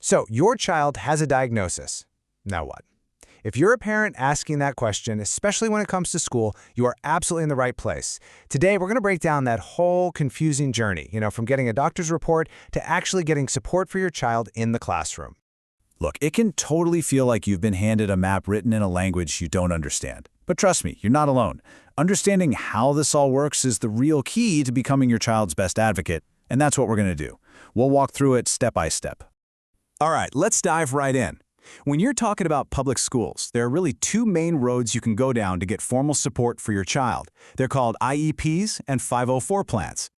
So, your child has a diagnosis. Now what? If you're a parent asking that question, especially when it comes to school, you are absolutely in the right place. Today, we're going to break down that whole confusing journey, from getting a doctor's report to actually getting support for your child in the classroom. Look, it can totally feel like you've been handed a map written in a language you don't understand. But trust me, you're not alone. Understanding how this all works is the real key to becoming your child's best advocate, and that's what we're going to do. We'll walk through it step by step. All right, let's dive right in. When you're talking about public schools, there are really two main roads you can go down to get formal support for your child. They're called IEPs and 504 plans.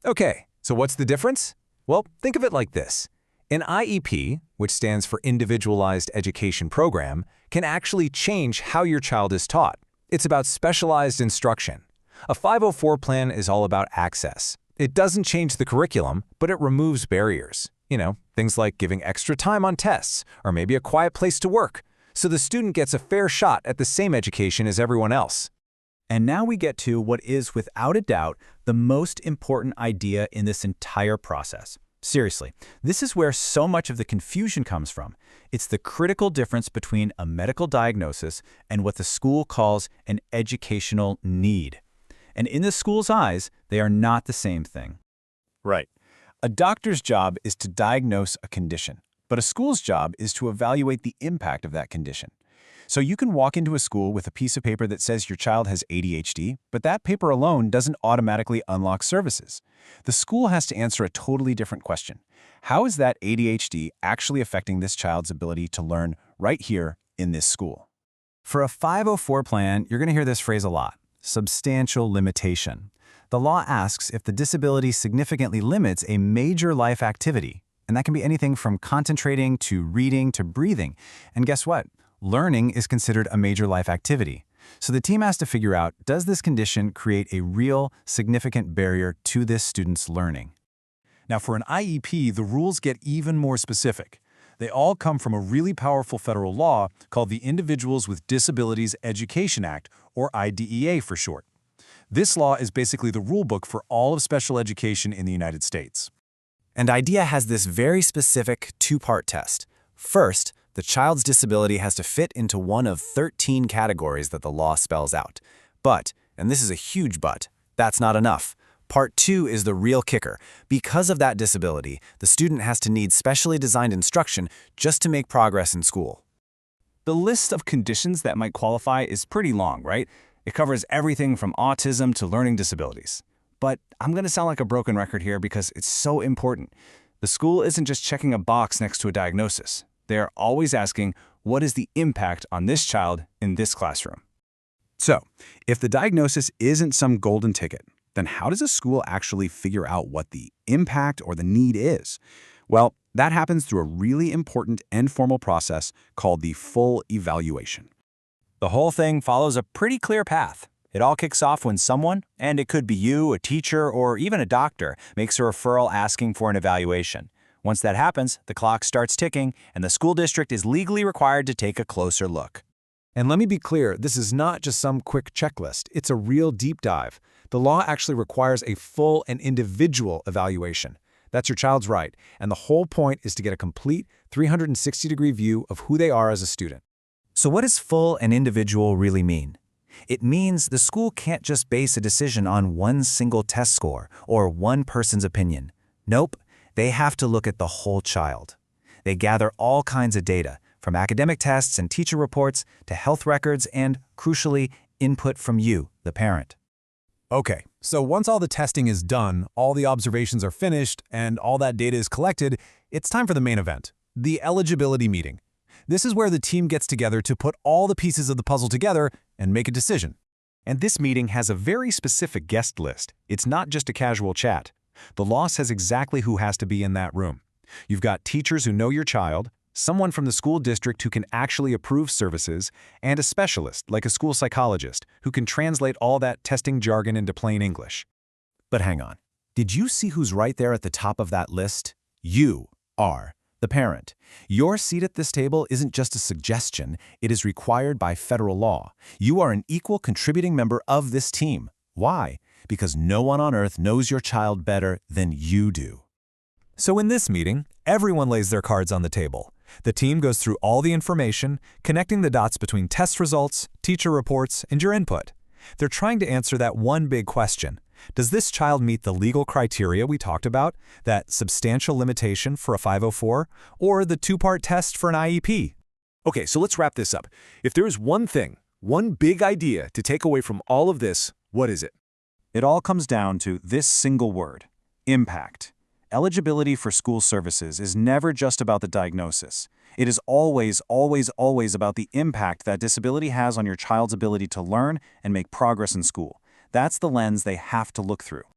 Okay, so what's the difference? Well, think of it like this. An IEP, which stands for Individualized Education Program, can actually change how your child is taught. It's about specialized instruction. A 504 plan is all about access. It doesn't change the curriculum, but it removes barriers. Things like giving extra time on tests, or maybe a quiet place to work, so the student gets a fair shot at the same education as everyone else. And now we get to what is, without a doubt, the most important idea in this entire process. Seriously, this is where so much of the confusion comes from. It's the critical difference between a medical diagnosis and what the school calls an educational need. And in the school's eyes, they are not the same thing. Right. A doctor's job is to diagnose a condition, but a school's job is to evaluate the impact of that condition. So you can walk into a school with a piece of paper that says your child has ADHD, but that paper alone doesn't automatically unlock services. The school has to answer a totally different question. How is that ADHD actually affecting this child's ability to learn right here in this school? For a 504 plan, you're going to hear this phrase a lot: substantial limitation. The law asks if the disability significantly limits a major life activity, and that can be anything from concentrating to reading to breathing. And guess what? Learning is considered a major life activity. So the team has to figure out, does this condition create a real, significant barrier to this student's learning? Now, for an IEP, the rules get even more specific. They all come from a really powerful federal law called the Individuals with Disabilities Education Act, or IDEA for short. This law is basically the rulebook for all of special education in the United States. And IDEA has this very specific two-part test. First, the child's disability has to fit into one of 13 categories that the law spells out. But, and this is a huge but, that's not enough. Part 2 is the real kicker. Because of that disability, the student has to need specially designed instruction just to make progress in school. The list of conditions that might qualify is pretty long, right? It covers everything from autism to learning disabilities. But I'm going to sound like a broken record here because it's so important. The school isn't just checking a box next to a diagnosis. They are always asking, what is the impact on this child in this classroom? So, if the diagnosis isn't some golden ticket, then how does a school actually figure out what the impact or the need is? Well, that happens through a really important and formal process called the full evaluation. The whole thing follows a pretty clear path. It all kicks off when someone, and it could be you, a teacher, or even a doctor, makes a referral asking for an evaluation. Once that happens, the clock starts ticking, and the school district is legally required to take a closer look. And let me be clear, this is not just some quick checklist. It's a real deep dive. The law actually requires a full and individual evaluation. That's your child's right, and the whole point is to get a complete 360-degree view of who they are as a student. So what does full and individual really mean? It means the school can't just base a decision on one single test score or one person's opinion. Nope, they have to look at the whole child. They gather all kinds of data, from academic tests and teacher reports to health records and, crucially, input from you, the parent. Okay, so once all the testing is done, all the observations are finished, and all that data is collected, it's time for the main event, the eligibility meeting. This is where the team gets together to put all the pieces of the puzzle together and make a decision. And this meeting has a very specific guest list. It's not just a casual chat. The law says exactly who has to be in that room. You've got teachers who know your child, someone from the school district who can actually approve services, and a specialist, like a school psychologist, who can translate all that testing jargon into plain English. But hang on. Did you see who's right there at the top of that list? You are the parent. Your seat at this table isn't just a suggestion, it is required by federal law. You are an equal contributing member of this team. Why? Because no one on earth knows your child better than you do. So in this meeting, everyone lays their cards on the table. The team goes through all the information, connecting the dots between test results, teacher reports, and your input. They're trying to answer that one big question. Does this child meet the legal criteria we talked about, that substantial limitation for a 504, or the two-part test for an IEP? Okay, so let's wrap this up. If there is one thing, one big idea to take away from all of this, what is it? It all comes down to this single word: impact. Eligibility for school services is never just about the diagnosis. It is always, always, always about the impact that disability has on your child's ability to learn and make progress in school. That's the lens they have to look through.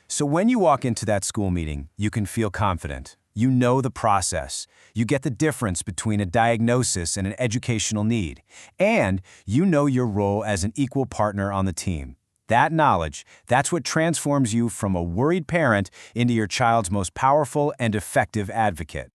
So when you walk into that school meeting, you can feel confident. You know the process. You get the difference between a diagnosis and an educational need. And you know your role as an equal partner on the team. That knowledge, that's what transforms you from a worried parent into your child's most powerful and effective advocate.